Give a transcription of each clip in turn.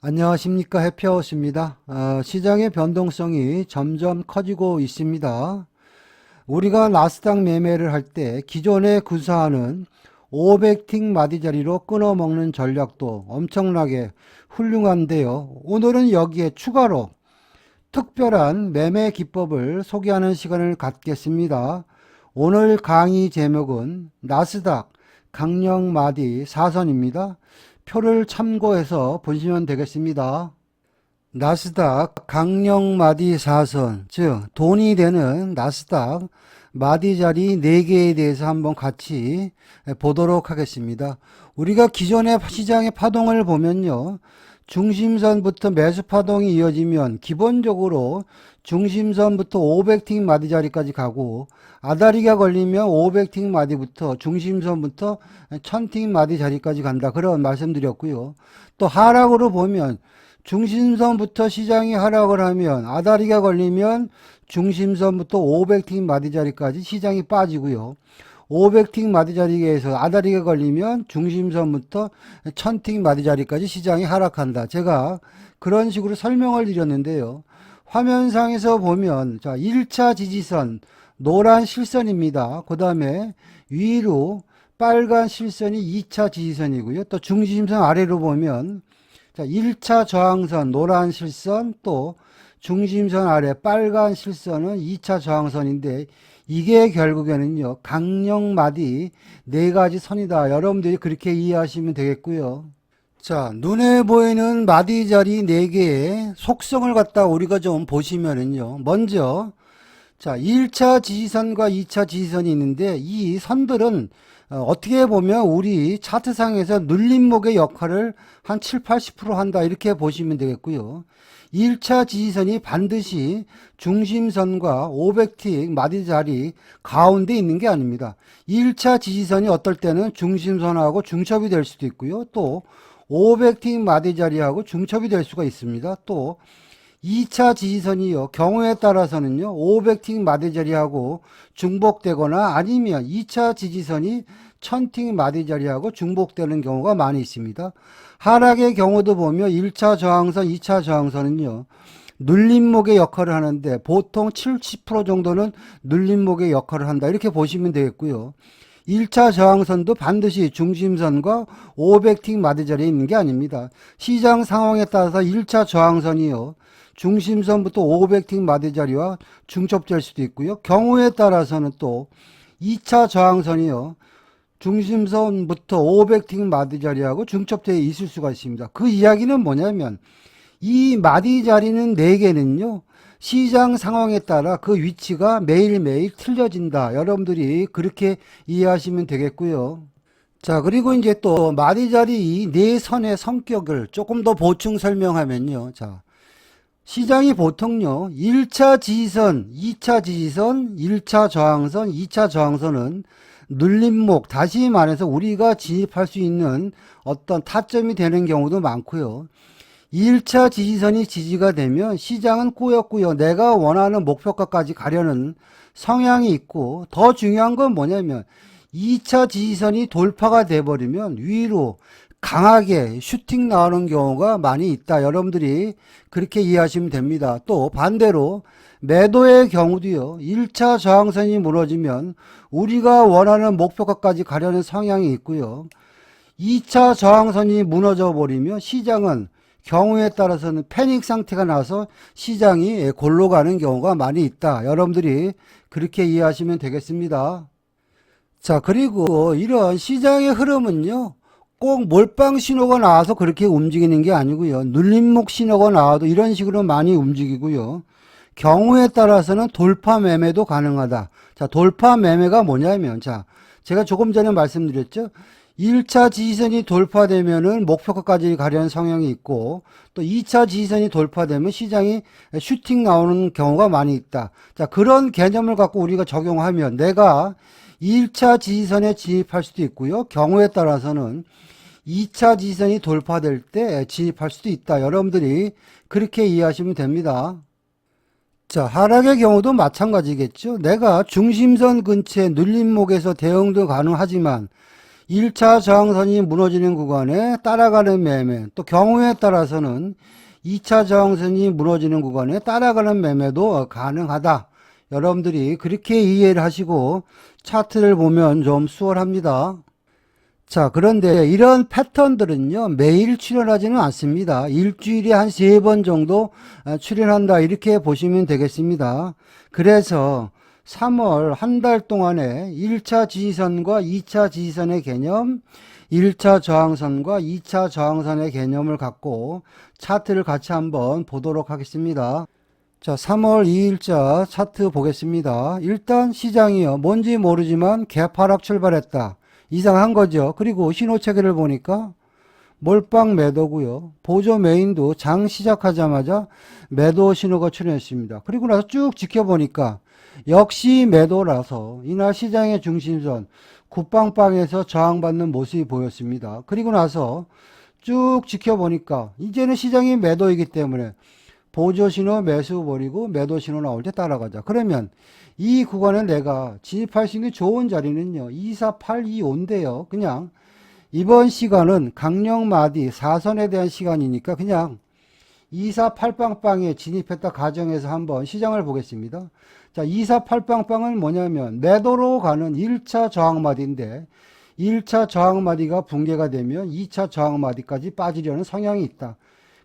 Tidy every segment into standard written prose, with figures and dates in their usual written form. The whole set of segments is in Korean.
안녕하십니까, 해피하우스입니다. 시장의 변동성이 점점 커지고 있습니다. 우리가 나스닥 매매를 할 때 기존에 구사하는 500틱 마디 자리로 끊어먹는 전략도 엄청나게 훌륭한데요. 오늘은 여기에 추가로 특별한 매매 기법을 소개하는 시간을 갖겠습니다. 오늘 강의 제목은 나스닥 강령 마디 사선입니다. 표를 참고해서 보시면 되겠습니다. 나스닥 강령 마디 사선, 즉 돈이 되는 나스닥 마디 자리 4개에 대해서 한번 같이 보도록 하겠습니다. 우리가 기존의 시장의 파동을 보면요, 중심선부터 매수 파동이 이어지면 기본적으로 중심선부터 500틱 마디 자리까지 가고, 아다리가 걸리면 500틱 마디부터 중심선부터 1000틱 마디 자리까지 간다, 그런 말씀드렸고요. 또 하락으로 보면 중심선부터 시장이 하락을 하면 아다리가 걸리면 중심선부터 500틱 마디 자리까지 시장이 빠지고요. 500틱 마디 자리에서 아다리가 걸리면 중심선부터 1000틱 마디 자리까지 시장이 하락한다. 제가 그런 식으로 설명을 드렸는데요. 화면상에서 보면 자, 1차 지지선 노란 실선입니다. 그 다음에 위로 빨간 실선이 2차 지지선이고요. 또 중심선 아래로 보면 자, 1차 저항선 노란 실선, 또 중심선 아래 빨간 실선은 2차 저항선인데, 이게 결국에는요 강령마디 4가지 선이다. 여러분들이 그렇게 이해하시면 되겠고요. 자, 눈에 보이는 마디 자리 4개의 속성을 갖다 우리가 좀 보시면은요, 먼저 자, 1차 지지선과 2차 지지선이 있는데, 이 선들은 어떻게 보면 우리 차트상에서 눌림목의 역할을 한 7, 80% 한다, 이렇게 보시면 되겠고요. 1차 지지선이 반드시 중심선과 500틱 마디 자리 가운데 있는 게 아닙니다. 1차 지지선이 어떨 때는 중심선하고 중첩이 될 수도 있고요. 또 500틱 마디 자리하고 중첩이 될 수가 있습니다. 또 2차 지지선이요, 경우에 따라서는요 500틱 마디 자리하고 중복되거나 아니면 2차 지지선이 1000틱 마디 자리하고 중복되는 경우가 많이 있습니다. 하락의 경우도 보면 1차 저항선, 2차 저항선은요 눌림목의 역할을 하는데, 보통 70% 정도는 눌림목의 역할을 한다, 이렇게 보시면 되겠고요. 1차 저항선도 반드시 중심선과 500틱 마디 자리에 있는 게 아닙니다. 시장 상황에 따라서 1차 저항선이요 중심선부터 500틱 마디 자리와 중첩될 수도 있고요. 경우에 따라서는 또 2차 저항선이요 중심선부터 500틱 마디 자리하고 중첩되어 있을 수가 있습니다. 그 이야기는 뭐냐면, 이 마디 자리는 4개는요 시장 상황에 따라 그 위치가 매일매일 틀려진다. 여러분들이 그렇게 이해하시면 되겠고요. 자, 그리고 이제 또 마디 자리 이 4선의 성격을 조금 더 보충 설명하면요, 자, 시장이 보통요 1차 지지선, 2차 지지선, 1차 저항선, 2차 저항선은 눌림목, 다시 말해서 우리가 진입할 수 있는 어떤 타점이 되는 경우도 많고요. 1차 지지선이 지지가 되면 시장은 꾸역꾸역 내가 원하는 목표가까지 가려는 성향이 있고, 더 중요한 건 뭐냐면 2차 지지선이 돌파가 돼버리면 위로 강하게 슈팅 나오는 경우가 많이 있다. 여러분들이 그렇게 이해하시면 됩니다. 또 반대로 매도의 경우도요 1차 저항선이 무너지면 우리가 원하는 목표가까지 가려는 성향이 있고요. 2차 저항선이 무너져 버리면 시장은 경우에 따라서는 패닉 상태가 나서 시장이 골로 가는 경우가 많이 있다. 여러분들이 그렇게 이해하시면 되겠습니다. 자, 그리고 이런 시장의 흐름은요 꼭 몰빵 신호가 나와서 그렇게 움직이는 게 아니고요, 눌림목 신호가 나와도 이런 식으로 많이 움직이고요. 경우에 따라서는 돌파 매매도 가능하다. 자, 돌파 매매가 뭐냐면, 자, 제가 조금 전에 말씀드렸죠. 1차 지지선이 돌파되면은 목표가까지 가려는 성향이 있고, 또 2차 지지선이 돌파되면 시장이 슈팅 나오는 경우가 많이 있다. 자, 그런 개념을 갖고 우리가 적용하면 내가 1차 지지선에 진입할 수도 있고요. 경우에 따라서는 2차 지지선이 돌파될 때 진입할 수도 있다. 여러분들이 그렇게 이해하시면 됩니다. 자, 하락의 경우도 마찬가지겠죠. 내가 중심선 근처에 눌림목에서 대응도 가능하지만 1차 저항선이 무너지는 구간에 따라가는 매매, 또 경우에 따라서는 2차 저항선이 무너지는 구간에 따라가는 매매도 가능하다. 여러분들이 그렇게 이해를 하시고 차트를 보면 좀 수월합니다. 자, 그런데 이런 패턴들은요, 매일 출현하지는 않습니다. 일주일에 한 3번 정도 출현한다. 이렇게 보시면 되겠습니다. 그래서 3월 한 달 동안에 1차 지지선과 2차 지지선의 개념, 1차 저항선과 2차 저항선의 개념을 갖고 차트를 같이 한번 보도록 하겠습니다. 자, 3월 2일자 차트 보겠습니다. 일단 시장이요, 뭔지 모르지만 개파락 출발했다. 이상한 거죠. 그리고 신호 체계를 보니까 몰빵 매도고요. 보조 메인도 장 시작하자마자 매도 신호가 출현했습니다. 그리고 나서 쭉 지켜보니까 역시 매도라서 이날 시장의 중심선 굿빵빵에서 저항받는 모습이 보였습니다. 그리고 나서 쭉 지켜보니까 이제는 시장이 매도이기 때문에 보조 신호 매수 버리고 매도 신호 나올 때 따라가자. 그러면 이 구간에 내가 진입할 수 있는 좋은 자리는요, 24825인데요. 그냥 이번 시간은 강령 마디 4선에 대한 시간이니까 그냥 248빵빵에 진입했다 가정해서 한번 시장을 보겠습니다. 자, 248빵빵은 뭐냐면 매도로 가는 1차 저항마디인데 1차 저항마디가 붕괴가 되면 2차 저항마디까지 빠지려는 성향이 있다.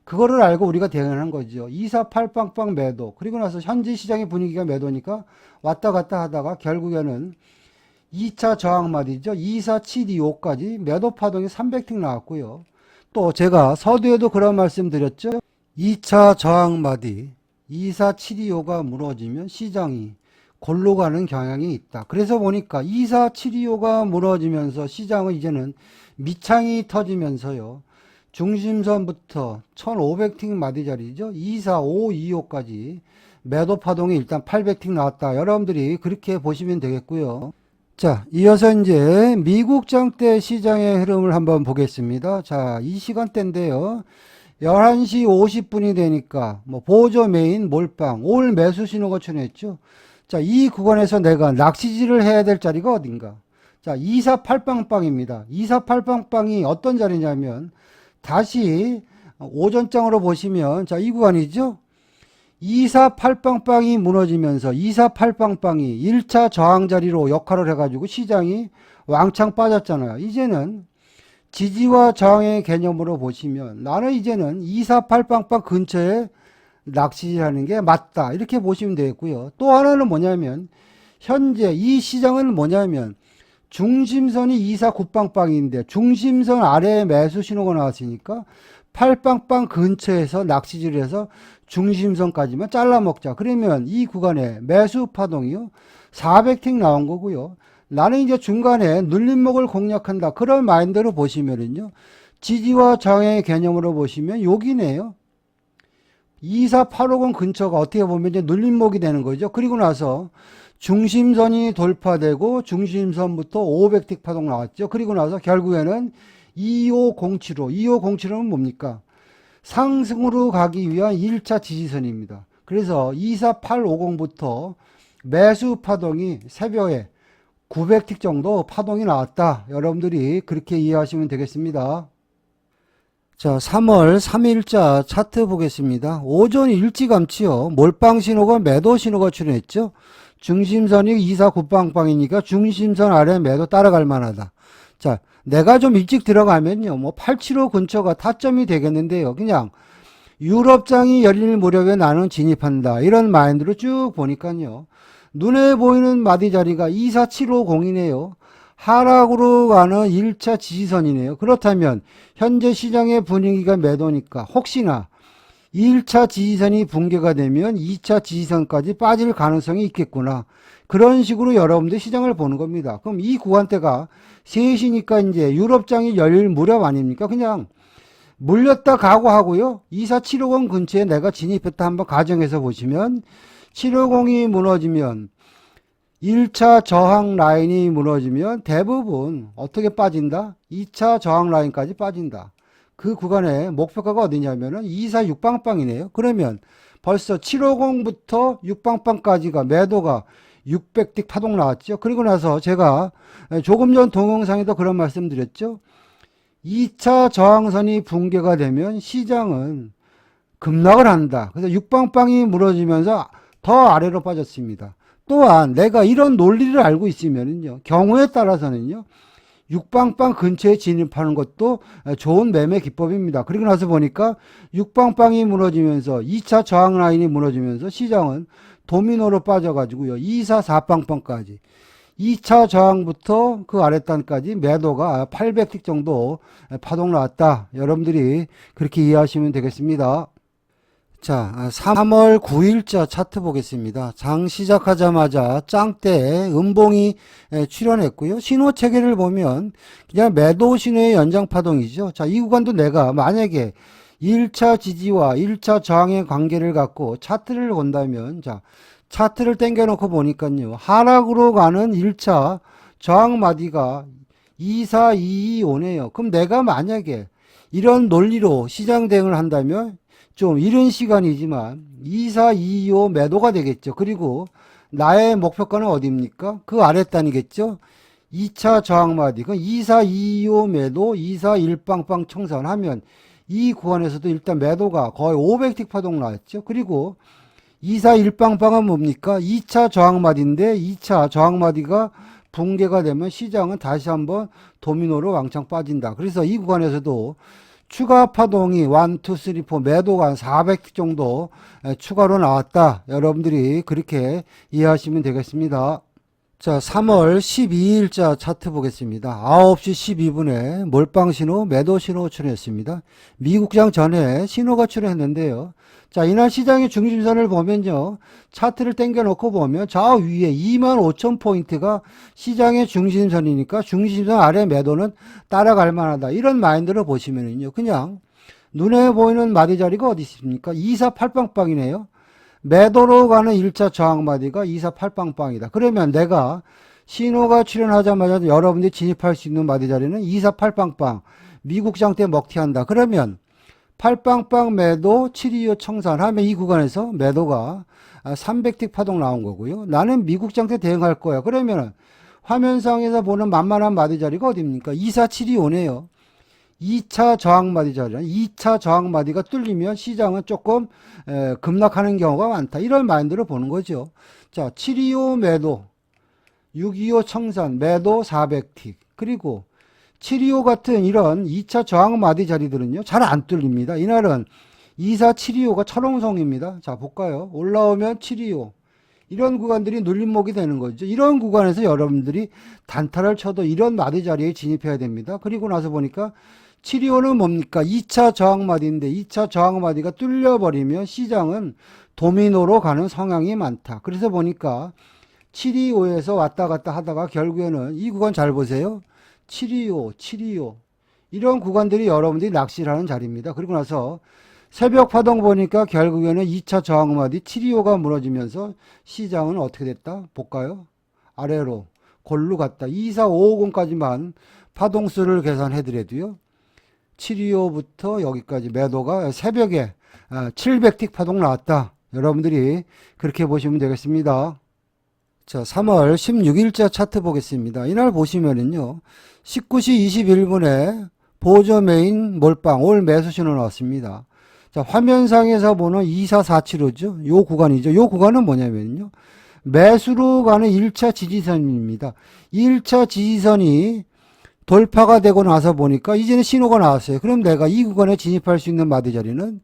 그거를 알고 우리가 대응한 거죠. 248빵빵 매도. 그리고 나서 현재 시장의 분위기가 매도니까 왔다 갔다 하다가 결국에는 2차 저항마디죠. 24725까지 매도 파동이 300틱 나왔고요. 또 제가 서두에도 그런 말씀 드렸죠. 2차 저항마디 24725가 무너지면 시장이 골로 가는 경향이 있다. 그래서 보니까 24725가 무너지면서 시장은 이제는 밑창이 터지면서요, 중심선부터 1500틱 마디 자리죠. 24525까지 매도 파동이 일단 800틱 나왔다. 여러분들이 그렇게 보시면 되겠고요. 자, 이어서 이제 미국 장대 시장의 흐름을 한번 보겠습니다. 자, 이 시간대인데요. 11시 50분이 되니까 뭐 보조 메인 몰빵 올 매수 신호가 출현했죠. 자, 이 구간에서 내가 낚시질을 해야 될 자리가 어딘가? 자, 248빵빵입니다. 248빵빵이 어떤 자리냐면 다시 오전장으로 보시면 자, 이 구간이죠. 248빵빵이 무너지면서 248빵빵이 1차 저항 자리로 역할을 해가지고 시장이 왕창 빠졌잖아요. 이제는 지지와 저항의 개념으로 보시면 나는 이제는 248빵빵 근처에 낚시하는 게 맞다. 이렇게 보시면 되겠고요. 또 하나는 뭐냐면 현재 이 시장은 뭐냐면 중심선이 249빵빵인데 중심선 아래에 매수 신호가 나왔으니까 8빵빵 근처에서 낚시질을 해서 중심선까지만 잘라 먹자. 그러면 이 구간에 매수 파동이요 400틱 나온 거고요. 나는 이제 중간에 눌림목을 공략한다. 그런 마인드로 보시면은요, 지지와 저항의 개념으로 보시면 여기네요. 24850 근처가 어떻게 보면 이제 눌림목이 되는 거죠. 그리고 나서 중심선이 돌파되고 중심선부터 500틱 파동 나왔죠. 그리고 나서 결국에는 25075. 2507은 뭡니까? 상승으로 가기 위한 1차 지지선입니다. 그래서 24850부터 매수 파동이 새벽에 900틱 정도 파동이 나왔다. 여러분들이 그렇게 이해하시면 되겠습니다. 자, 3월 3일자 차트 보겠습니다. 오전 일찌감치요, 몰빵 신호가 매도 신호가 출현했죠. 중심선이 249빵빵이니까 중심선 아래 매도 따라갈 만하다. 자, 내가 좀 일찍 들어가면요, 뭐 875 근처가 타점이 되겠는데요. 그냥 유럽장이 열릴 무렵에 나는 진입한다. 이런 마인드로 쭉 보니까요, 눈에 보이는 마디 자리가 24750이네요. 하락으로 가는 1차 지지선이네요. 그렇다면 현재 시장의 분위기가 매도니까 혹시나 1차 지지선이 붕괴가 되면 2차 지지선까지 빠질 가능성이 있겠구나. 그런 식으로 여러분들 시장을 보는 겁니다. 그럼 이 구간대가 3시니까 이제 유럽장이 열릴 무렵 아닙니까? 그냥 물렸다 각오하고요. 24750 근처에 내가 진입했다 한번 가정해서 보시면 750이 무너지면 1차 저항 라인이 무너지면 대부분 어떻게 빠진다? 2차 저항 라인까지 빠진다. 그 구간의 목표가가 어디냐면은 246빵빵이네요. 그러면 벌써 750부터 6빵빵까지가 매도가 600틱 파동 나왔죠. 그리고 나서 제가 조금 전 동영상에도 그런 말씀 드렸죠. 2차 저항선이 붕괴가 되면 시장은 급락을 한다. 그래서 육방빵이 무너지면서 더 아래로 빠졌습니다. 또한 내가 이런 논리를 알고 있으면요, 경우에 따라서는요, 육방빵 근처에 진입하는 것도 좋은 매매 기법입니다. 그리고 나서 보니까 육방빵이 무너지면서 2차 저항 라인이 무너지면서 시장은 도미노로 빠져가지고요, 2, 4, 4빵빵까지 2차 저항부터 그 아랫단까지 매도가 800틱 정도 파동 나왔다. 여러분들이 그렇게 이해하시면 되겠습니다. 자, 3월 9일자 차트 보겠습니다. 장 시작하자마자 짱대에 음봉이 출현했고요. 신호 체계를 보면 그냥 매도 신호의 연장 파동이죠. 자, 이 구간도 내가 만약에 1차 지지와 1차 저항의 관계를 갖고 차트를 본다면, 자, 차트를 당겨놓고 보니까요, 하락으로 가는 1차 저항 마디가 24225네요. 그럼 내가 만약에 이런 논리로 시장 대응을 한다면 좀 이른 시간이지만 24225 매도가 되겠죠. 그리고 나의 목표가는 어디입니까? 그 아랫단이겠죠. 2차 저항 마디, 그 24225 매도, 241빵빵 청산하면 이 구간에서도 일단 매도가 거의 500틱 파동 나왔죠. 그리고 241빵빵은 뭡니까? 2차 저항마디인데 2차 저항마디가 붕괴가 되면 시장은 다시 한번 도미노로 왕창 빠진다. 그래서 이 구간에서도 추가 파동이 1, 2, 3, 4 매도가 한 400 정도 추가로 나왔다. 여러분들이 그렇게 이해하시면 되겠습니다. 자, 3월 12일자 차트 보겠습니다. 9시 12분에 몰빵 신호, 매도 신호 출현했습니다. 미국장 전에 신호가 출현했는데요. 자, 이날 시장의 중심선을 보면요, 차트를 당겨 놓고 보면 저 위에 25,000포인트가 시장의 중심선이니까 중심선 아래 매도는 따라갈 만하다. 이런 마인드를 보시면은요, 그냥 눈에 보이는 마디 자리가 어디 있습니까? 248빵빵이네요. 매도로 가는 1차 저항 마디가 248빵빵이다. 그러면 내가 신호가 출현하자마자 여러분들이 진입할 수 있는 마디 자리는 248빵빵. 미국장 때 먹튀한다. 그러면 8빵빵 매도 725 청산하면 이 구간에서 매도가 300틱 파동 나온 거고요. 나는 미국장 때 대응할 거야. 그러면 화면상에서 보는 만만한 마디 자리가 어디입니까? 24725네요. 2차 저항 마디 자리는 2차 저항 마디가 뚫리면 시장은 조금 급락하는 경우가 많다. 이런 마인드로 보는 거죠. 자, 725 매도, 625 청산, 매도 400틱. 그리고 725 같은 이런 2차 저항 마디 자리들은요, 잘 안 뚫립니다. 이날은 24725가 철옹성입니다. 자, 볼까요? 올라오면 725. 이런 구간들이 눌림목이 되는 거죠. 이런 구간에서 여러분들이 단타를 쳐도 이런 마디 자리에 진입해야 됩니다. 그리고 나서 보니까 725는 뭡니까? 2차 저항 마디인데 2차 저항 마디가 뚫려버리면 시장은 도미노로 가는 성향이 많다. 그래서 보니까 725에서 왔다 갔다 하다가 결국에는 이 구간 잘 보세요. 725, 725 이런 구간들이 여러분들이 낚시를 하는 자리입니다. 그리고 나서 새벽 파동 보니까 결국에는 2차 저항마디 725가 무너지면서 시장은 어떻게 됐다? 볼까요? 아래로 골로 갔다. 24550까지만 파동수를 계산해드려도요, 725부터 여기까지 매도가 새벽에 700틱 파동 나왔다. 여러분들이 그렇게 보시면 되겠습니다. 자, 3월 16일자 차트 보겠습니다. 이날 보시면은요, 19시 21분에 보조 메인 몰빵 올 매수 신호 나왔습니다. 자, 화면상에서 보는 24475죠. 요 구간이죠. 요 구간은 뭐냐면요, 매수로 가는 1차 지지선입니다. 1차 지지선이 돌파가 되고 나서 보니까 이제는 신호가 나왔어요. 그럼 내가 이 구간에 진입할 수 있는 마디 자리는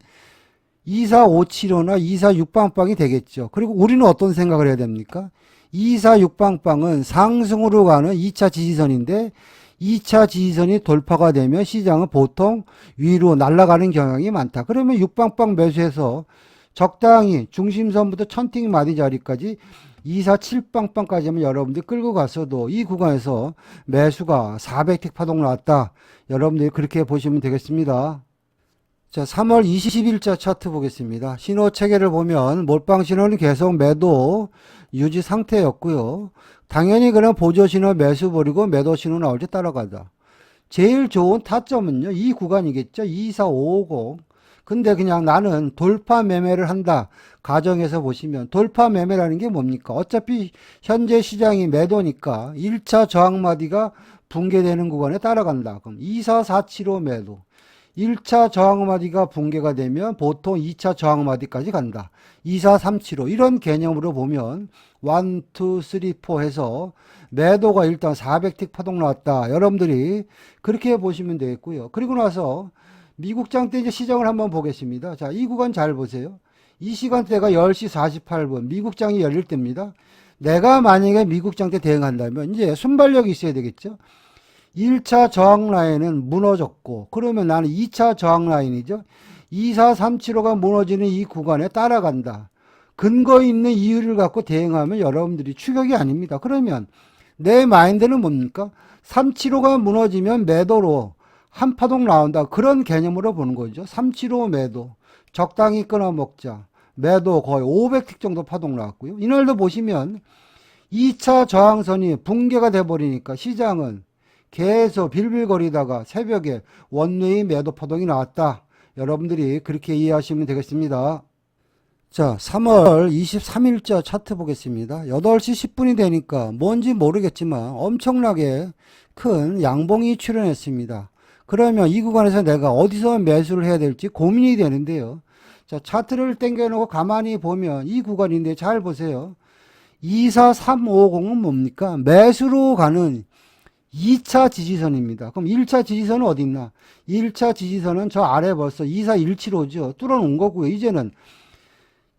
24575나 246빵빵이 되겠죠. 그리고 우리는 어떤 생각을 해야 됩니까? 246빵빵은 상승으로 가는 2차 지지선인데 2차 지지선이 돌파가 되면 시장은 보통 위로 날아가는 경향이 많다. 그러면 6빵빵 매수해서 적당히 중심선부터 천틱 마디 자리까지 247빵빵까지 하면 여러분들이 끌고 갔어도 이 구간에서 매수가 400틱 파동 나왔다. 여러분들이 그렇게 보시면 되겠습니다. 자, 3월 20일자 차트 보겠습니다. 신호 체계를 보면 몰빵 신호는 계속 매도 유지 상태였고요. 당연히 그냥 보조 신호 매수 버리고 매도 신호 나올 때 따라가자. 제일 좋은 타점은요, 이 구간이겠죠. 24550. 근데 그냥 나는 돌파 매매를 한다 가정에서 보시면, 돌파 매매라는 게 뭡니까? 어차피 현재 시장이 매도니까 1차 저항마디가 붕괴되는 구간에 따라간다. 그럼 24475 매도. 1차 저항마디가 붕괴가 되면 보통 2차 저항마디까지 간다. 24375 이런 개념으로 보면 1, 2, 3, 4 해서 매도가 일단 400틱 파동 나왔다. 여러분들이 그렇게 보시면 되겠고요. 그리고 나서 미국장 때 이제 시장을 한번 보겠습니다. 자, 이 구간 잘 보세요. 이 시간대가 10시 48분 미국장이 열릴 때입니다. 내가 만약에 미국장 때 대응한다면 이제 순발력이 있어야 되겠죠. 1차 저항 라인은 무너졌고, 그러면 나는 2차 저항 라인이죠. 24375가 무너지는 이 구간에 따라간다. 근거 있는 이유를 갖고 대응하면 여러분들이 추격이 아닙니다. 그러면 내 마인드는 뭡니까? 375가 무너지면 매도로 한 파동 나온다. 그런 개념으로 보는 거죠. 375 매도. 적당히 끊어 먹자. 매도 거의 500틱 정도 파동 나왔고요. 이날도 보시면 2차 저항선이 붕괴가 돼버리니까 시장은 계속 빌빌거리다가 새벽에 원웨이 매도 파동이 나왔다. 여러분들이 그렇게 이해하시면 되겠습니다. 자, 3월 23일자 차트 보겠습니다. 8시 10분이 되니까 뭔지 모르겠지만 엄청나게 큰 양봉이 출현했습니다. 그러면 이 구간에서 내가 어디서 매수를 해야 될지 고민이 되는데요. 자, 차트를 당겨놓고 가만히 보면 이 구간인데 잘 보세요. 24350은 뭡니까? 매수로 가는 2차 지지선입니다. 그럼 1차 지지선은 어디 있나? 1차 지지선은 저 아래 벌써 24175죠. 뚫어놓은 거고요. 이제는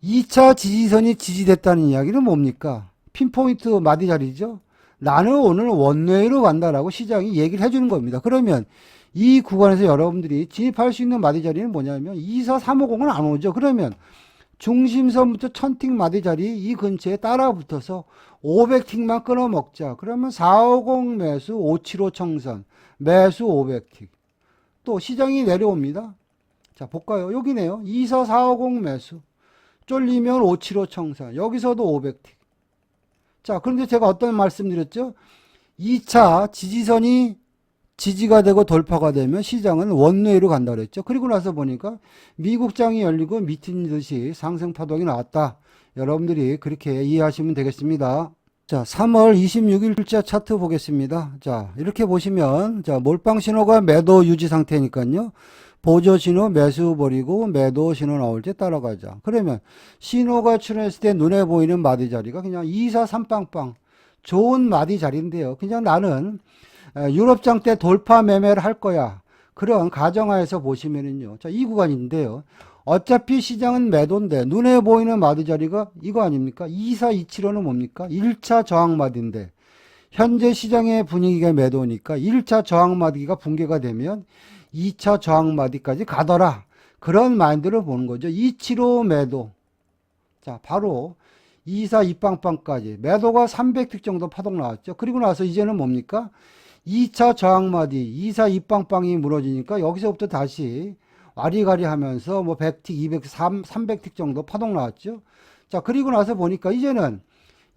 2차 지지선이 지지됐다는 이야기는 뭡니까? 핀포인트 마디 자리죠. 나는 오늘 원웨이로 간다라고 시장이 얘기를 해주는 겁니다. 그러면 이 구간에서 여러분들이 진입할 수 있는 마디 자리는 뭐냐면 24350은 안 오죠. 그러면 중심선부터 1000틱 마디 자리 이 근처에 따라 붙어서 500틱만 끊어 먹자. 그러면 450 매수 575 청산 매수 500틱. 또 시장이 내려옵니다. 자, 볼까요? 여기네요. 24450 매수. 쫄리면 575 청산. 여기서도 500틱. 자, 그런데 제가 어떤 말씀 드렸죠? 2차 지지선이 지지가 되고 돌파가 되면 시장은 원웨이로 간다 그랬죠. 그리고 나서 보니까 미국장이 열리고 미친 듯이 상승 파동이 나왔다. 여러분들이 그렇게 이해하시면 되겠습니다. 자, 3월 26일자 차트 보겠습니다. 자, 이렇게 보시면 자, 몰빵 신호가 매도 유지 상태니까요. 보조 신호 매수 버리고 매도 신호 나올 때 따라가자. 그러면 신호가 출현했을 때 눈에 보이는 마디 자리가 그냥 243빵빵 좋은 마디 자리인데요. 그냥 나는 유럽장 때 돌파 매매를 할 거야. 그런 가정하에서 보시면은요. 자, 이 구간인데요. 어차피 시장은 매도인데 눈에 보이는 마디 자리가 이거 아닙니까? 24275는 뭡니까? 1차 저항 마디인데 현재 시장의 분위기가 매도니까 1차 저항 마디가 붕괴가 되면 2차 저항 마디까지 가더라. 그런 마인드를 보는 거죠. 275 매도. 자, 바로 242빵빵까지 매도가 300틱 정도 파동 나왔죠. 그리고 나서 이제는 뭡니까? 2차 저항마디 242빵빵이 무너지니까 여기서부터 다시 와리가리 하면서 뭐 100틱, 200, 300틱 정도 파동 나왔죠. 자, 그리고 나서 보니까 이제는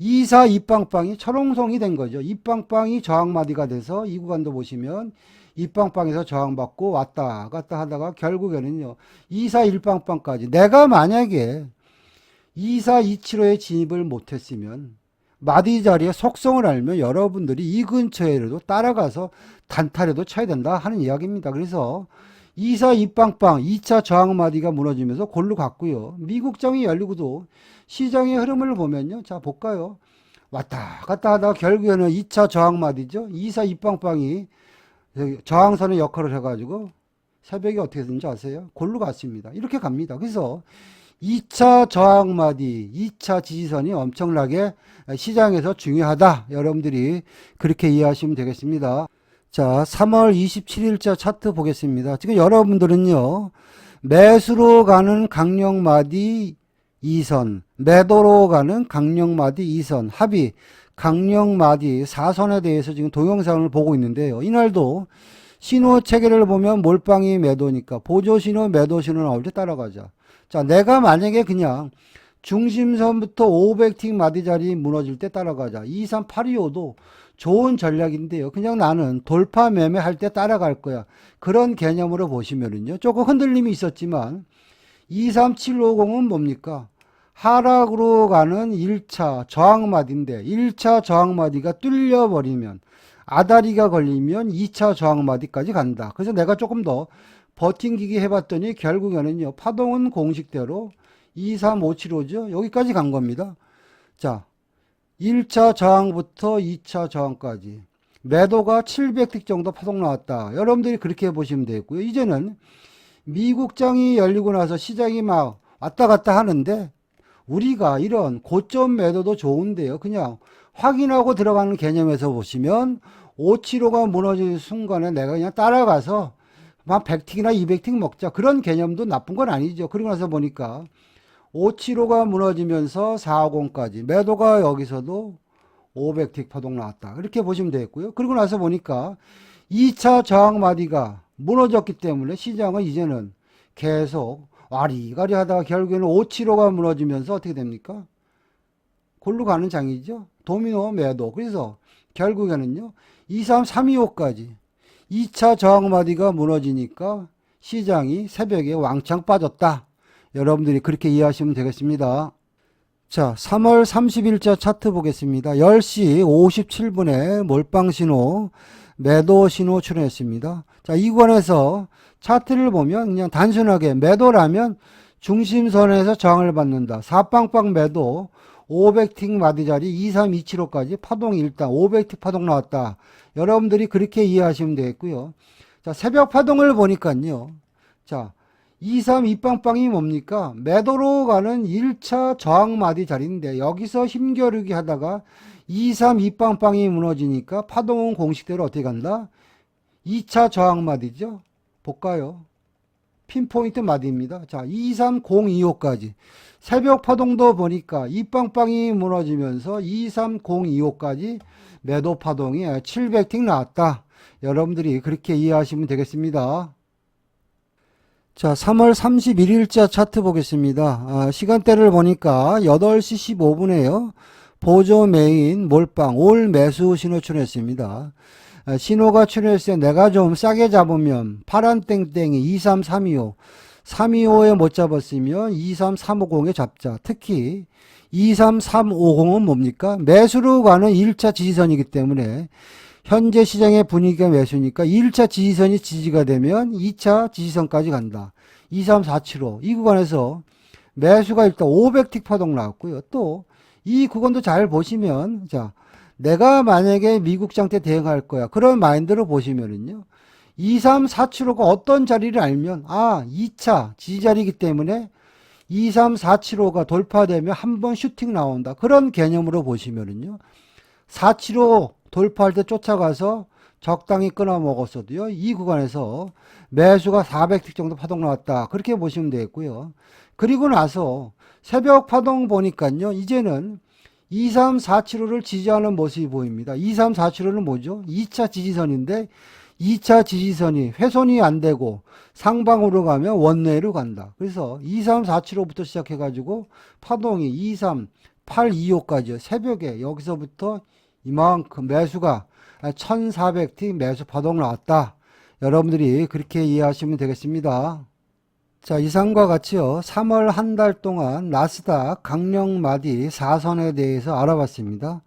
242빵빵이 철옹성이 된 거죠. 이 빵빵이 저항마디가 돼서 이 구간도 보시면 이 빵빵에서 저항받고 왔다 갔다 하다가 결국에는요 241빵빵까지 내가 만약에 24275에 진입을 못했으면 마디 자리의 속성을 알면 여러분들이 이 근처에라도 따라가서 단타라도 쳐야 된다 하는 이야기입니다. 그래서 242빵빵 2차 저항 마디가 무너지면서 골로 갔고요. 미국장이 열리고도 시장의 흐름을 보면요. 자, 볼까요? 왔다 갔다 하다가 결국에는 2차 저항 마디죠. 242빵빵이 저항선의 역할을 해가지고 새벽에 어떻게 되는지 아세요? 골로 갔습니다. 이렇게 갑니다. 그래서 2차 저항마디, 2차 지지선이 엄청나게 시장에서 중요하다. 여러분들이 그렇게 이해하시면 되겠습니다. 자, 3월 27일자 차트 보겠습니다. 지금 여러분들은요, 매수로 가는 강력마디 2선, 매도로 가는 강력마디 2선, 합의 강력마디 4선에 대해서 지금 동영상을 보고 있는데요. 이날도 신호 체계를 보면 몰빵이 매도니까 보조신호, 매도신호 나올 때 따라가자. 자, 내가 만약에 그냥 중심선부터 500틱 마디 자리 무너질 때 따라가자. 23825도 좋은 전략인데요. 그냥 나는 돌파 매매할 때 따라갈 거야. 그런 개념으로 보시면은요. 조금 흔들림이 있었지만 23750은 뭡니까? 하락으로 가는 1차 저항마디인데 1차 저항마디가 뚫려버리면 아다리가 걸리면 2차 저항마디까지 간다. 그래서 내가 조금 더 버팅기기 해봤더니 결국에는요, 파동은 공식대로 23575죠. 여기까지 간 겁니다. 자, 1차 저항부터 2차 저항까지 매도가 700틱 정도 파동 나왔다. 여러분들이 그렇게 보시면 되고요. 이제는 미국장이 열리고 나서 시장이 막 왔다 갔다 하는데 우리가 이런 고점 매도도 좋은데요. 그냥 확인하고 들어가는 개념에서 보시면 575가 무너지는 순간에 내가 그냥 따라가서 막 100틱이나 200틱 먹자. 그런 개념도 나쁜 건 아니죠. 그리고 나서 보니까 575가 무너지면서 450까지 매도가 여기서도 500틱 파동 나왔다. 이렇게 보시면 되겠고요. 그리고 나서 보니까 2차 저항 마디가 무너졌기 때문에 시장은 이제는 계속 와리가리 하다가 결국에는 575가 무너지면서 어떻게 됩니까? 골로 가는 장이죠. 도미노 매도. 그래서 결국에는요, 2, 3, 3, 2, 5까지 2차 저항 마디가 무너지니까 시장이 새벽에 왕창 빠졌다. 여러분들이 그렇게 이해하시면 되겠습니다. 자, 3월 30일자 차트 보겠습니다. 10시 57분에 몰빵 신호, 매도 신호 출현했습니다. 자, 이 구간에서 차트를 보면 그냥 단순하게 매도라면 중심선에서 저항을 받는다. 4빵빵 매도 500틱 마디자리 23275까지 파동이 일단 500틱 파동 나왔다. 여러분들이 그렇게 이해하시면 되겠고요. 자, 새벽 파동을 보니까요. 자, 232빵빵이 뭡니까? 매도로 가는 1차 저항 마디 자리인데 여기서 힘겨루기 하다가 232빵빵이 무너지니까 파동은 공식대로 어떻게 간다? 2차 저항 마디죠. 볼까요? 핀포인트 마디입니다. 자, 23025까지 새벽 파동도 보니까 이 빵빵이 무너지면서 23025까지 매도 파동이 700틱 나왔다. 여러분들이 그렇게 이해하시면 되겠습니다. 자, 3월 31일자 차트 보겠습니다. 시간대를 보니까 8시 15분에요. 보조 메인 몰빵 올 매수 신호 출현했습니다. 신호가 출현했을 때 내가 좀 싸게 잡으면 파란 땡땡이 23325 325에 못 잡았으면 23350에 잡자. 특히 23350은 뭡니까? 매수로 가는 1차 지지선이기 때문에 현재 시장의 분위기가 매수니까 1차 지지선이 지지가 되면 2차 지지선까지 간다. 23475 이 구간에서 매수가 일단 500틱 파동 나왔고요. 또 이 구간도 잘 보시면 자, 내가 만약에 미국장 때 대응할 거야. 그런 마인드로 보시면은요. 23475가 어떤 자리를 알면 2차 지지자리이기 때문에 23475가 돌파되면 한번 슈팅 나온다. 그런 개념으로 보시면은요. 475 돌파할 때 쫓아가서 적당히 끊어 먹었어도요. 이 구간에서 매수가 400틱 정도 파동 나왔다. 그렇게 보시면 되겠고요. 그리고 나서 새벽 파동 보니까요. 이제는 23475를 지지하는 모습이 보입니다. 23475는 뭐죠? 2차 지지선인데 2차 지지선이 훼손이 안 되고 상방으로 가면 원내로 간다. 그래서 23475부터 시작해가지고 파동이 23825까지 새벽에 여기서부터 이만큼 매수가 1400틱 매수 파동 나왔다. 여러분들이 그렇게 이해하시면 되겠습니다. 자, 이상과 같이요. 3월 한 달 동안 나스닥 강력 마디 4선에 대해서 알아봤습니다.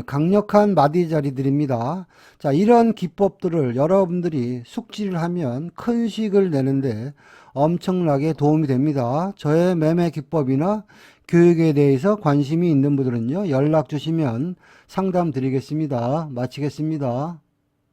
강력한 마디 자리들입니다. 자, 이런 기법들을 여러분들이 숙지를 하면 큰 수익을 내는데 엄청나게 도움이 됩니다. 저의 매매 기법이나 교육에 대해서 관심이 있는 분들은요, 연락 주시면 상담 드리겠습니다. 마치겠습니다.